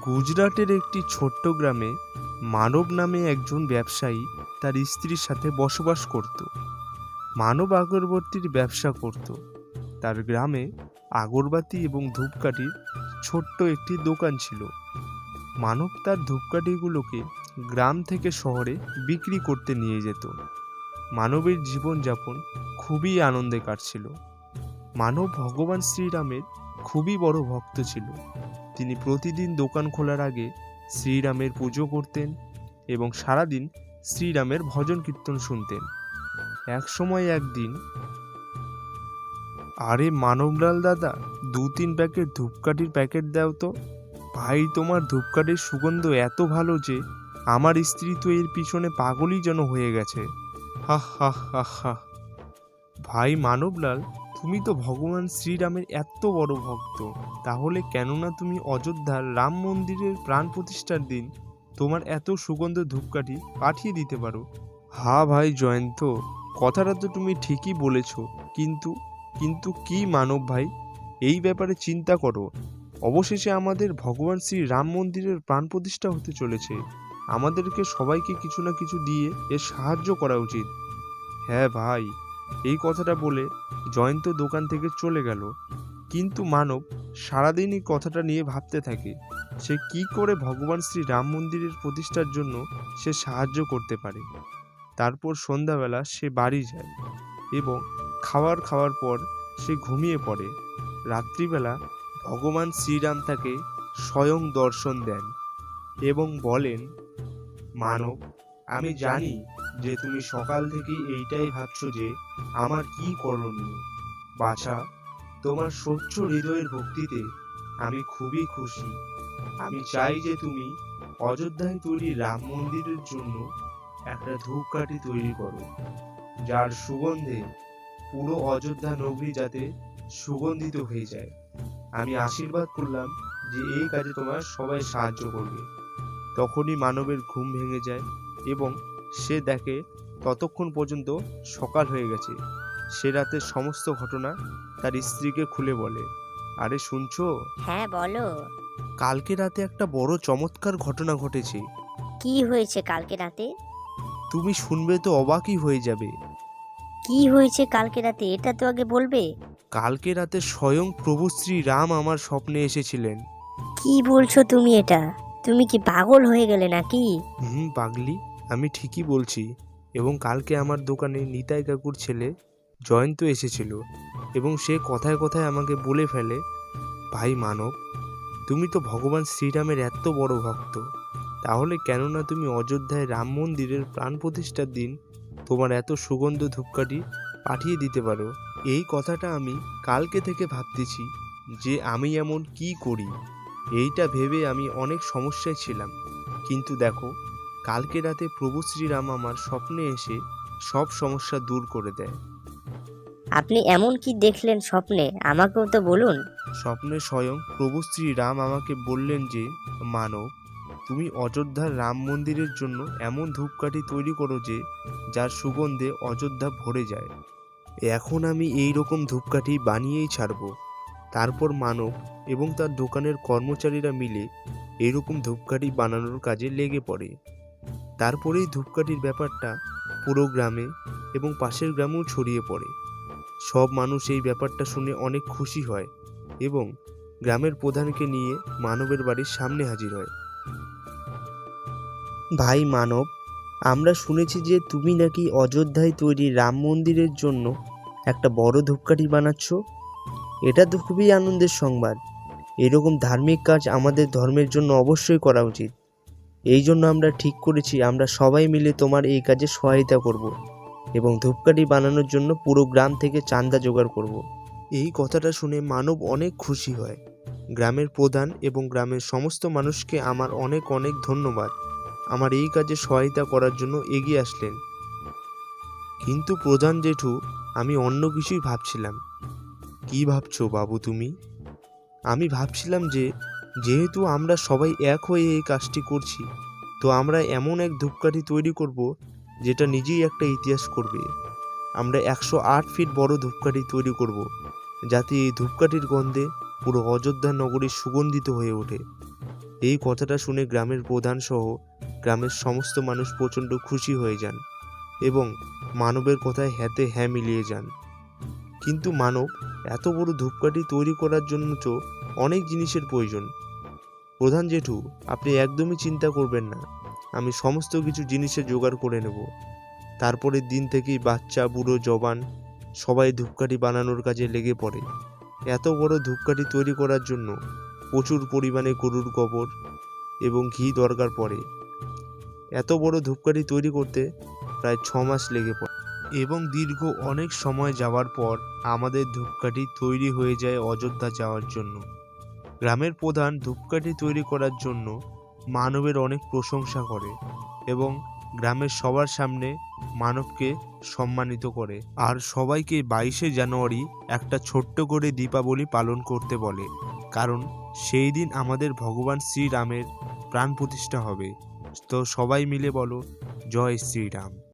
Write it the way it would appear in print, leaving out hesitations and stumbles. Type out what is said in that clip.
গুজরাটের একটি ছোট্ট গ্রামে মানব নামে একজন ব্যবসায়ী তার স্ত্রীর সাথে বসবাস করত। মানব আগরবাতির ব্যবসা করত। তার গ্রামে আগরবাতি এবং ধূপকাঠির ছোট্ট একটি দোকান ছিল। মানব তার ধূপকাঠিগুলোকে গ্রাম থেকে শহরে বিক্রি করতে নিয়ে যেত। মানবের জীবনযাপন খুবই আনন্দে কাটছিল। মানব ভগবান শ্রীরামের খুবই বড় ভক্ত ছিল। তিনি প্রতিদিন দোকান খোলার আগে শ্রীরামের পুজো করতেন এবং সারাদিন শ্রীরামের ভজন কীর্তন শুনতেন। একসময় একদিন, আরে মানবলাল দাদা, 2-3 প্যাকেট ধূপকাঠির প্যাকেট দাও তো। ভাই, তোমার ধূপকাঠির সুগন্ধ এত ভালো যে আমার স্ত্রী তো এর পিছনে পাগলই যেন হয়ে গেছে। হা হা হা হা। ভাই মানবলাল, তুমি তো ভগবান শ্রীরামের এত বড় ভক্ত, তাহলে কেননা তুমি অযোধ্যার রাম মন্দিরের প্রাণ প্রতিষ্ঠার দিন তোমার এত সুগন্ধ ধূপকাঠি পাঠিয়ে দিতে পারো। হ্যাঁ ভাই জয়ন্ত, কথাটা তো তুমি ঠিকই বলেছ, কিন্তু কিন্তু কি মানব ভাই, এই ব্যাপারে চিন্তা করো। অবশেষে আমাদের ভগবান শ্রী রাম মন্দিরের প্রাণ প্রতিষ্ঠা হতে চলেছে। আমাদেরকে সবাইকে কিছু না কিছু দিয়ে এর সাহায্য করা উচিত। হ্যাঁ ভাই, এই কথাটা বলে জয়ন্ত দোকান থেকে চলে গেল। কিন্তু মানব সারাদিন এই কথাটা নিয়ে ভাবতে থাকে, সে কি করে ভগবান শ্রী রাম মন্দিরের প্রতিষ্ঠার জন্য সে সাহায্য করতে পারে। তারপর সন্ধ্যাবেলা সে বাড়ি যায় এবং খাওয়ার পর সে ঘুমিয়ে পড়ে। রাত্রিবেলা ভগবান শ্রীরাম তাকে স্বয়ং দর্শন দেন এবং বলেন, মানব, আমি জানি যে তুমি সকাল থেকে এইটাই ভাবছো যে আমার কি করণীয়। বাছা, তোমার স্বচ্ছ হৃদয়ের ভক্তিতে আমি খুবই খুশি। আমি চাই যে তুমি অযোধ্যায় তৈরি রাম মন্দিরের জন্য একটা ধূপকাঠি তৈরি করো, যার সুগন্ধে পুরো অযোধ্যা নগরী যাতে সুগন্ধিত হয়ে যায়। আমি আশীর্বাদ করলাম যে এই কাজে তোমার সবাই সাহায্য করবে। তখনই মানবের ঘুম ভেঙে যায় এবং সে দেখে ততক্ষণ পর্যন্ত সকাল হয়ে গেছে। সে রাতের সমস্ত ঘটনা তার স্ত্রীকে খুলে বলে। আরে শুনছো, হ্যাঁ বলো। কালকে রাতে একটা বড় চমৎকার ঘটনা ঘটেছে। কি হয়েছে কালকে রাতে? তুমি শুনবে তো অবাকই হয়ে যাবে। কি হয়েছে কালকে রাতে, এটা তো আগে বলবে। কালকে রাতে স্বয়ং প্রভু শ্রী রাম আমার স্বপ্নে এসেছিলেন। কি বলছো তুমি এটা? তুমি কি পাগল হয়ে গেলে নাকি? পাগলি, আমি ঠিকই বলছি। এবং কালকে আমার দোকানে নিতাই কাকুর ছেলে জয়ন্ত এসেছিল এবং সে কথায় কথায় আমাকে বলে ফেলে, ভাই মানব, তুমি তো ভগবান শ্রীরামের এত বড় ভক্ত, তাহলে কেননা তুমি অযোধ্যায় রাম মন্দিরের প্রাণ প্রতিষ্ঠার দিন তোমার এত সুগন্ধ ধূপকাঠি পাঠিয়ে দিতে পারো। এই কথাটা আমি কালকে থেকে ভাবতেছি যে আমি এমন কি করি। এইটা ভেবে আমি অনেক সমস্যায় ছিলাম, কিন্তু দেখো, কালকে রাতে প্রভু শ্রীরাম আমার স্বপ্নে এসে সব সমস্যা দূর করে দেয়। আপনি এমন কি দেখলেন স্বপ্নে, আমাকেও তো বলুন। স্বপ্নে স্বয়ং প্রভু শ্রীরাম আমাকে বললেন যে, মানব, তুমি অযোধ্যার রাম মন্দিরের জন্য এমন ধূপকাঠি তৈরি করো যে যার সুগন্ধে অযোধ্যা ভরে যায়। এখন আমি এই রকম ধূপকাঠি বানিয়েই ছাড়ব। তারপর মানব এবং তার দোকানের কর্মচারীরা মিলে এইরকম ধূপকাঠি বানানোর কাজে লেগে পড়ে। তারপরেই ধূপকাঠির ব্যাপারটা পুরো গ্রামে এবং পাশের গ্রামেও ছড়িয়ে পড়ে। সব মানুষ এই ব্যাপারটা শুনে অনেক খুশি হয় এবং গ্রামের প্রধানকে নিয়ে মানবের বাড়ির সামনে হাজির হয়। ভাই মানব, আমরা শুনেছি যে তুমি নাকি অযোধ্যায় তৈরি রাম মন্দিরের জন্য একটা বড় ধূপকাঠি বানাচ্ছ। এটা তো খুবই আনন্দের সংবাদ। এরকম ধার্মিক কাজ আমাদের ধর্মের জন্য অবশ্যই করা উচিত। এই জন্য আমরা ঠিক করেছি আমরা সবাই মিলে তোমার এই কাজে সহায়তা করব এবং ধূপকাঠি বানানোর জন্য পুরো গ্রাম থেকে চাঁদা জোগাড় করব। এই কথাটা শুনে মানব অনেক খুশি হয়। গ্রামের প্রধান এবং গ্রামের সমস্ত মানুষকে আমার অনেক অনেক ধন্যবাদ, আমার এই কাজে সহায়তা করার জন্য এগিয়ে আসলেন। কিন্তু প্রধান জেঠু, আমি অন্য কিছুই ভাবছিলাম। কি ভাবছো বাবু তুমি? আমি ভাবছিলাম যে যেহেতু আমরা সবাই এক হয়ে এই কাজটি করছি, তো আমরা এমন এক ধূপকাঠি তৈরি করব যেটা নিজেই একটা ইতিহাস করবে। আমরা 108 ফিট বড় ধূপকাঠি তৈরি করব, যাতে এই ধূপকাঠির গন্ধে পুরো অযোধ্যা নগরী সুগন্ধিত হয়ে ওঠে। এই কথাটা শুনে গ্রামের প্রধান সহ গ্রামের সমস্ত মানুষ প্রচণ্ড খুশি হয়ে যান এবং মানবের কথায় হ্যাঁতে হ্যাঁ মিলিয়ে যান। কিন্তু মানব, এত বড় ধূপকাঠি তৈরি করার জন্য তো অনেক জিনিসের প্রয়োজন। প্রধান জেঠু, আপনি একদমই চিন্তা করবেন না, আমি সমস্ত কিছু জিনিসের জোগাড় করে নেব। তারপরের দিন থেকেই বাচ্চা বুড়ো জওয়ান সবাই ধূপকাঠি বানানোর কাজে লেগে পড়ে। এত বড় ধূপকাঠি তৈরি করার জন্য প্রচুর পরিমাণে গরুর গোবর এবং ঘি দরকার পড়ে। এত বড় ধূপকাঠি তৈরি করতে প্রায় 6 মাস লেগে পড়ে এবং দীর্ঘ অনেক সময় যাওয়ার পর আমাদের ধূপকাঠি তৈরি হয়ে যায় অযোধ্যা যাওয়ার জন্য। গ্রামের প্রধান ধূপকাঠি তৈরি করার জন্য মানবের অনেক প্রশংসা করে এবং গ্রামের সবার সামনে মানবকে সম্মানিত করে আর সবাইকে 22শে জানুয়ারি একটা ছোট্ট করে দীপাবলি পালন করতে বলে, কারণ সেই দিন আমাদের ভগবান শ্রীরামের প্রাণ প্রতিষ্ঠা হবে। তো সবাই মিলে বলো, জয় শ্রীরাম।